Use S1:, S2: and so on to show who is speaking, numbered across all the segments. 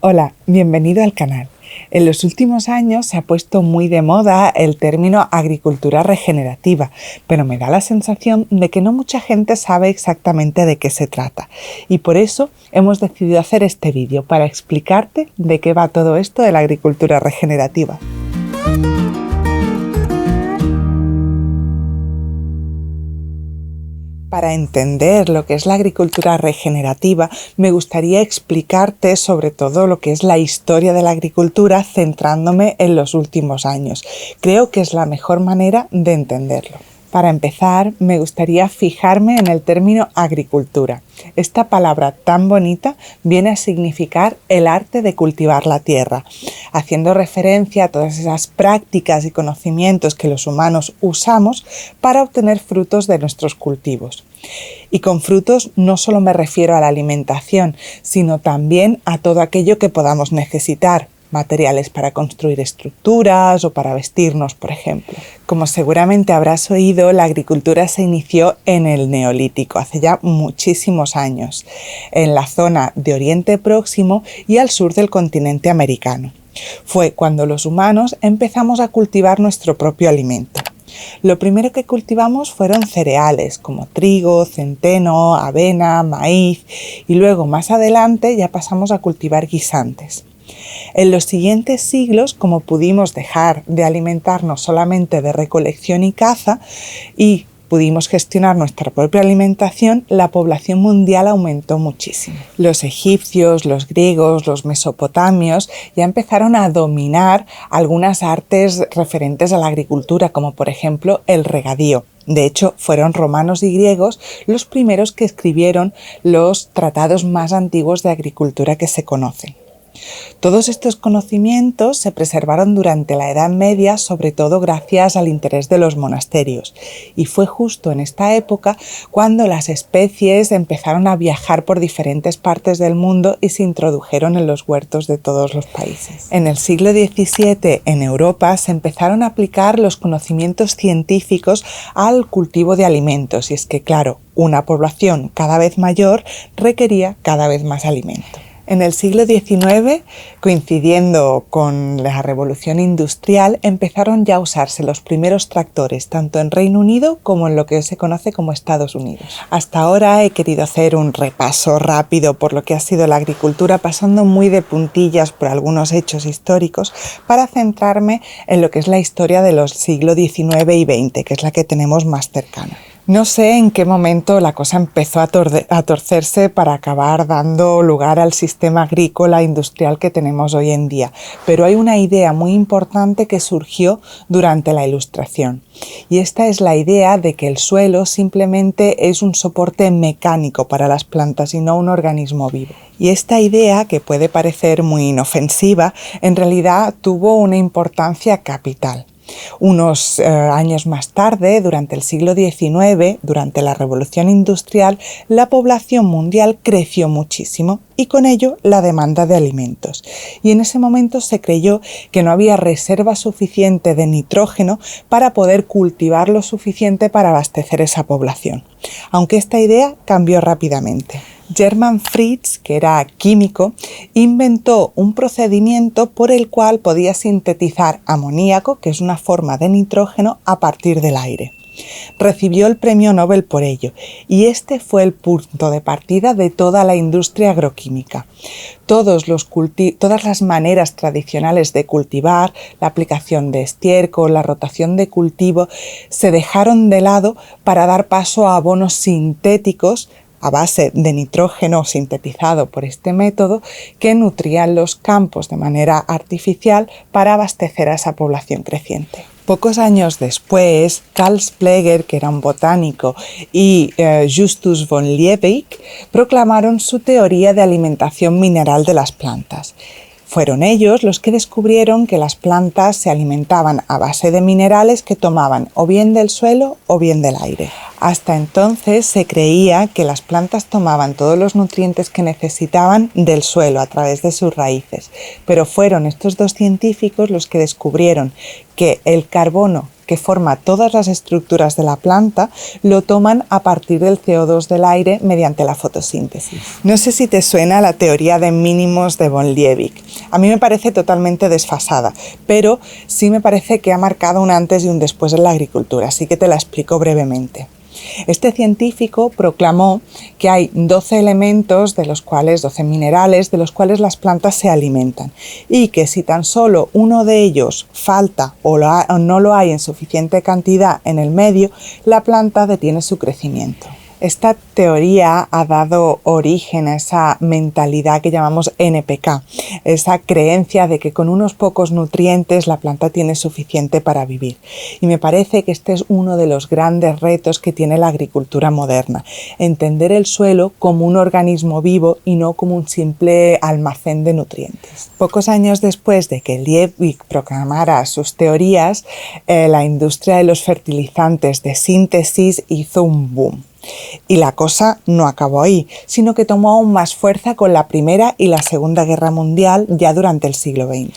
S1: Hola, bienvenido al canal. En los últimos años se ha puesto muy de moda el término agricultura regenerativa, pero me da la sensación de que no mucha gente sabe exactamente de qué se trata. Y por eso hemos decidido hacer este vídeo para explicarte de qué va todo esto de la agricultura regenerativa. Para entender lo que es la agricultura regenerativa, me gustaría explicarte sobre todo lo que es la historia de la agricultura centrándome en los últimos años. Creo que es la mejor manera de entenderlo. Para empezar, me gustaría fijarme en el término agricultura. Esta palabra tan bonita viene a significar el arte de cultivar la tierra, haciendo referencia a todas esas prácticas y conocimientos que los humanos usamos para obtener frutos de nuestros cultivos. Y con frutos no solo me refiero a la alimentación, sino también a todo aquello que podamos necesitar. Materiales para construir estructuras o para vestirnos, por ejemplo. Como seguramente habrás oído, la agricultura se inició en el Neolítico, hace ya muchísimos años, en la zona de Oriente Próximo y al sur del continente americano. Fue cuando los humanos empezamos a cultivar nuestro propio alimento. Lo primero que cultivamos fueron cereales como trigo, centeno, avena, maíz y luego más adelante ya pasamos a cultivar guisantes. En los siguientes siglos, como pudimos dejar de alimentarnos solamente de recolección y caza y pudimos gestionar nuestra propia alimentación, la población mundial aumentó muchísimo. Los egipcios, los griegos, los mesopotamios ya empezaron a dominar algunas artes referentes a la agricultura, como por ejemplo el regadío. De hecho, fueron romanos y griegos los primeros que escribieron los tratados más antiguos de agricultura que se conocen. Todos estos conocimientos se preservaron durante la Edad Media, sobre todo gracias al interés de los monasterios, y fue justo en esta época cuando las especies empezaron a viajar por diferentes partes del mundo y se introdujeron en los huertos de todos los países. En el siglo XVII, en Europa, se empezaron a aplicar los conocimientos científicos al cultivo de alimentos, y es que, claro, una población cada vez mayor requería cada vez más alimento. En el siglo XIX, coincidiendo con la Revolución Industrial, empezaron ya a usarse los primeros tractores, tanto en Reino Unido como en lo que se conoce como Estados Unidos. Hasta ahora he querido hacer un repaso rápido por lo que ha sido la agricultura, pasando muy de puntillas por algunos hechos históricos, para centrarme en lo que es la historia de los siglos XIX y XX, que es la que tenemos más cercana. No sé en qué momento la cosa empezó a torcerse para acabar dando lugar al sistema agrícola industrial que tenemos hoy en día, pero hay una idea muy importante que surgió durante la Ilustración, y esta es la idea de que el suelo simplemente es un soporte mecánico para las plantas y no un organismo vivo. Y esta idea, que puede parecer muy inofensiva, en realidad tuvo una importancia capital. Unos años más tarde, durante el siglo XIX, durante la Revolución Industrial, la población mundial creció muchísimo y con ello la demanda de alimentos. Y en ese momento se creyó que no había reserva suficiente de nitrógeno para poder cultivar lo suficiente para abastecer esa población, aunque esta idea cambió rápidamente. German Fritz, que era químico, inventó un procedimiento por el cual podía sintetizar amoníaco, que es una forma de nitrógeno, a partir del aire. Recibió el premio Nobel por ello, y este fue el punto de partida de toda la industria agroquímica. Todas las maneras tradicionales de cultivar, la aplicación de estiércol, la rotación de cultivo, se dejaron de lado para dar paso a abonos sintéticos a base de nitrógeno sintetizado por este método, que nutrían los campos de manera artificial para abastecer a esa población creciente. Pocos años después, Carl Schleger, que era un botánico, y Justus von Liebig proclamaron su teoría de alimentación mineral de las plantas. Fueron ellos los que descubrieron que las plantas se alimentaban a base de minerales que tomaban o bien del suelo o bien del aire. Hasta entonces se creía que las plantas tomaban todos los nutrientes que necesitaban del suelo a través de sus raíces, pero fueron estos dos científicos los que descubrieron que el carbono que forma todas las estructuras de la planta, lo toman a partir del CO2 del aire mediante la fotosíntesis. No sé si te suena la teoría de mínimos de von Liebig. A mí me parece totalmente desfasada, pero sí me parece que ha marcado un antes y un después en la agricultura, así que te la explico brevemente. Este científico proclamó que hay 12 elementos, 12 minerales, de los cuales las plantas se alimentan, y que si tan solo uno de ellos falta o no lo hay en suficiente cantidad en el medio, la planta detiene su crecimiento. Esta teoría ha dado origen a esa mentalidad que llamamos NPK, esa creencia de que con unos pocos nutrientes la planta tiene suficiente para vivir. Y me parece que este es uno de los grandes retos que tiene la agricultura moderna, entender el suelo como un organismo vivo y no como un simple almacén de nutrientes. Pocos años después de que Liebig proclamara sus teorías, la industria de los fertilizantes de síntesis hizo un boom. Y la cosa no acabó ahí, sino que tomó aún más fuerza con la Primera y la Segunda Guerra Mundial ya durante el siglo XX.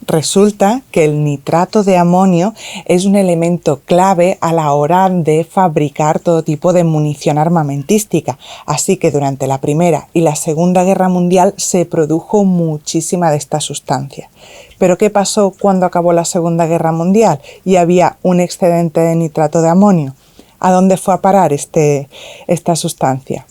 S1: Resulta que el nitrato de amonio es un elemento clave a la hora de fabricar todo tipo de munición armamentística, así que durante la Primera y la Segunda Guerra Mundial se produjo muchísima de esta sustancia. ¿Pero qué pasó cuando acabó la Segunda Guerra Mundial y había un excedente de nitrato de amonio? ¿A dónde fue a parar esta sustancia?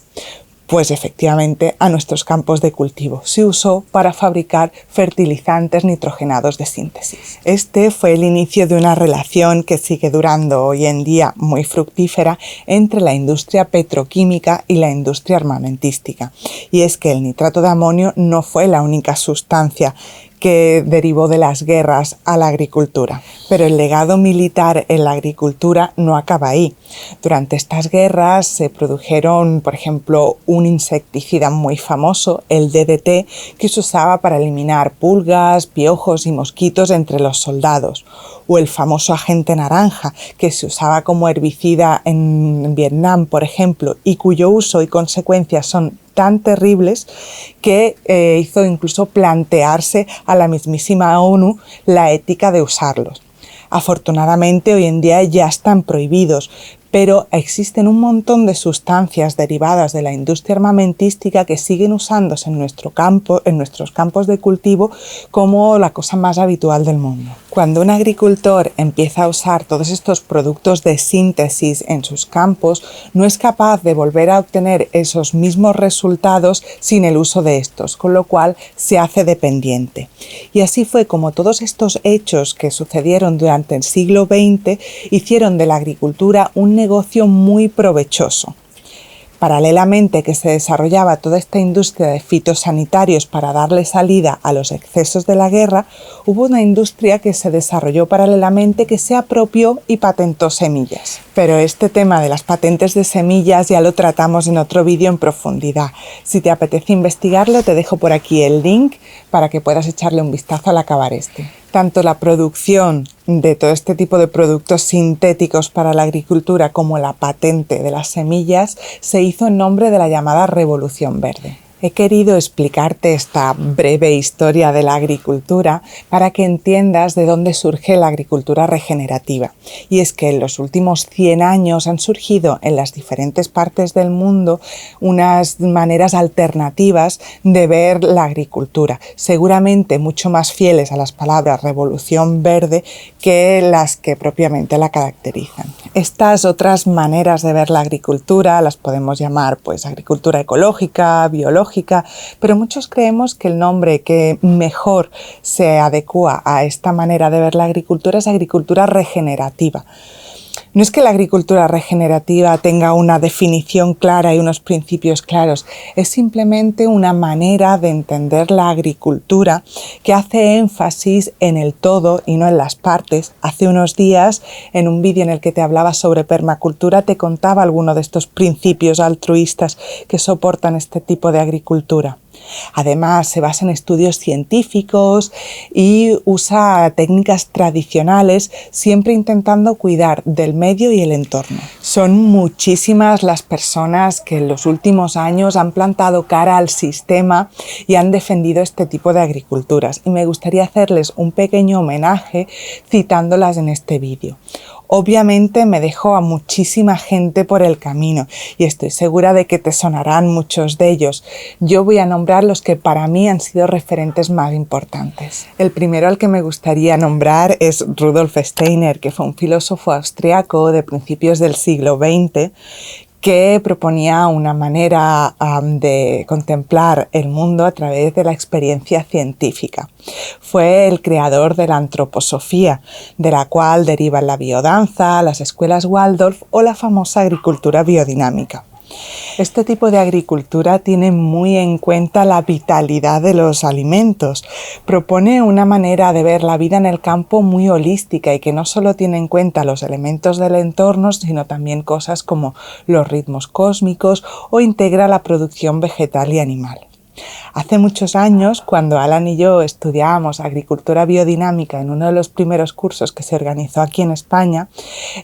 S1: Pues efectivamente a nuestros campos de cultivo. Se usó para fabricar fertilizantes nitrogenados de síntesis. Este fue el inicio de una relación que sigue durando hoy en día muy fructífera entre la industria petroquímica y la industria armamentística. Y es que el nitrato de amonio no fue la única sustancia que derivó de las guerras a la agricultura. Pero el legado militar en la agricultura no acaba ahí. Durante estas guerras se produjeron, por ejemplo, un insecticida muy famoso, el DDT, que se usaba para eliminar pulgas, piojos y mosquitos entre los soldados. O el famoso agente naranja, que se usaba como herbicida en Vietnam, por ejemplo, y cuyo uso y consecuencias son tan terribles que hizo incluso plantearse a la mismísima ONU la ética de usarlos. Afortunadamente hoy en día ya están prohibidos, pero existen un montón de sustancias derivadas de la industria armamentística que siguen usándose en nuestros campos de cultivo como la cosa más habitual del mundo. Cuando un agricultor empieza a usar todos estos productos de síntesis en sus campos, no es capaz de volver a obtener esos mismos resultados sin el uso de estos, con lo cual se hace dependiente. Y así fue como todos estos hechos que sucedieron durante el siglo XX hicieron de la agricultura un negocio muy provechoso. Paralelamente que se desarrollaba toda esta industria de fitosanitarios para darle salida a los excesos de la guerra, hubo una industria que se desarrolló paralelamente que se apropió y patentó semillas. Pero este tema de las patentes de semillas ya lo tratamos en otro vídeo en profundidad. Si te apetece investigarlo, te dejo por aquí el link para que puedas echarle un vistazo al acabar este. Tanto la producción de todo este tipo de productos sintéticos para la agricultura como la patente de las semillas se hizo en nombre de la llamada Revolución Verde. He querido explicarte esta breve historia de la agricultura para que entiendas de dónde surge la agricultura regenerativa. Y es que en los últimos 100 años han surgido en las diferentes partes del mundo unas maneras alternativas de ver la agricultura, seguramente mucho más fieles a las palabras revolución verde que las que propiamente la caracterizan. Estas otras maneras de ver la agricultura las podemos llamar pues agricultura ecológica, biológica, pero muchos creemos que el nombre que mejor se adecua a esta manera de ver la agricultura es agricultura regenerativa. No es que la agricultura regenerativa tenga una definición clara y unos principios claros, es simplemente una manera de entender la agricultura que hace énfasis en el todo y no en las partes. Hace unos días, en un vídeo en el que te hablaba sobre permacultura, te contaba algunos de estos principios altruistas que soportan este tipo de agricultura. Además, se basa en estudios científicos y usa técnicas tradicionales, siempre intentando cuidar del medio y el entorno. Son muchísimas las personas que en los últimos años han plantado cara al sistema y han defendido este tipo de agriculturas. Y me gustaría hacerles un pequeño homenaje citándolas en este vídeo. Obviamente me dejó a muchísima gente por el camino y estoy segura de que te sonarán muchos de ellos. Yo voy a nombrar los que para mí han sido referentes más importantes. El primero al que me gustaría nombrar es Rudolf Steiner, que fue un filósofo austriaco de principios del siglo XX que proponía una manera de contemplar el mundo a través de la experiencia científica. Fue el creador de la antroposofía, de la cual derivan la biodanza, las escuelas Waldorf o la famosa agricultura biodinámica. Este tipo de agricultura tiene muy en cuenta la vitalidad de los alimentos. Propone una manera de ver la vida en el campo muy holística y que no solo tiene en cuenta los elementos del entorno, sino también cosas como los ritmos cósmicos o integra la producción vegetal y animal. Hace muchos años, cuando Alan y yo estudiábamos agricultura biodinámica en uno de los primeros cursos que se organizó aquí en España,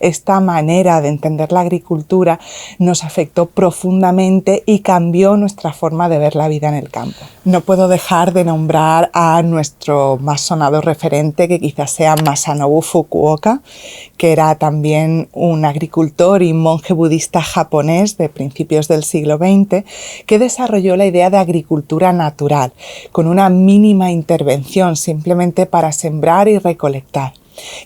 S1: esta manera de entender la agricultura nos afectó profundamente y cambió nuestra forma de ver la vida en el campo. No puedo dejar de nombrar a nuestro más sonado referente, que quizás sea Masanobu Fukuoka, que era también un agricultor y monje budista japonés de principios del siglo XX, que desarrolló la idea de agricultura natural, con una mínima intervención simplemente para sembrar y recolectar.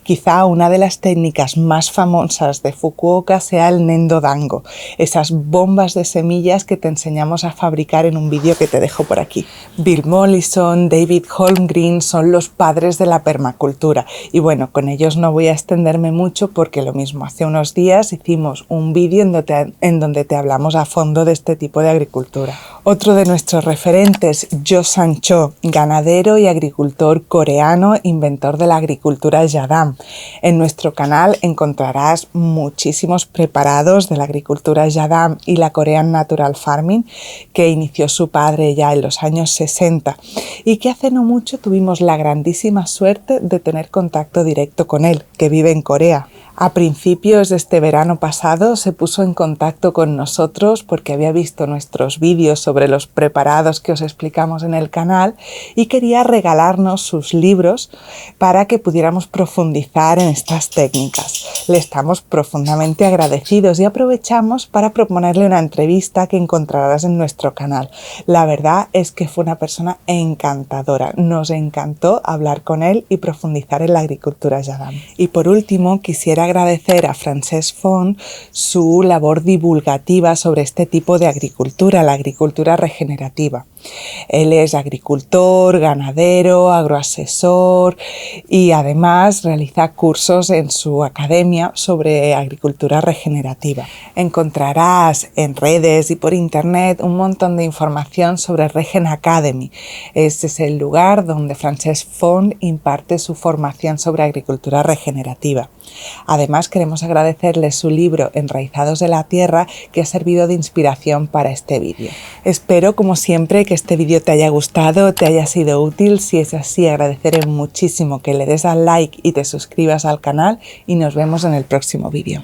S1: Quizá una de las técnicas más famosas de Fukuoka sea el Nendo Dango, esas bombas de semillas que te enseñamos a fabricar en un vídeo que te dejo por aquí. Bill Mollison, David Holmgren son los padres de la permacultura y bueno, con ellos no voy a extenderme mucho porque lo mismo, hace unos días hicimos un vídeo en donde te hablamos a fondo de este tipo de agricultura. Otro de nuestros referentes, Jo Sang-cho, ganadero y agricultor coreano, inventor de la agricultura Yadam. En nuestro canal encontrarás muchísimos preparados de la agricultura Yadam y la Korean Natural Farming, que inició su padre ya en los años 60 y que hace no mucho tuvimos la grandísima suerte de tener contacto directo con él, que vive en Corea. A principios de este verano pasado se puso en contacto con nosotros porque había visto nuestros vídeos sobre los preparados que os explicamos en el canal y quería regalarnos sus libros para que pudiéramos profundizar en estas técnicas. Le estamos profundamente agradecidos y aprovechamos para proponerle una entrevista que encontrarás en nuestro canal. La verdad es que fue una persona encantadora. Nos encantó hablar con él y profundizar en la agricultura Yadam. Y por último, quisiera agradecer a Francesc Font su labor divulgativa sobre este tipo de agricultura, la agricultura regenerativa. Él es agricultor, ganadero, agroasesor y además realiza cursos en su academia sobre agricultura regenerativa. Encontrarás en redes y por internet un montón de información sobre Regen Academy. Este es el lugar donde Francesc Font imparte su formación sobre agricultura regenerativa. Además, queremos agradecerle su libro Enraizados de la Tierra, que ha servido de inspiración para este vídeo. Espero, como siempre, que este vídeo te haya gustado, te haya sido útil. Si es así, agradeceré muchísimo que le des al like y te suscribas al canal y nos vemos en el próximo vídeo.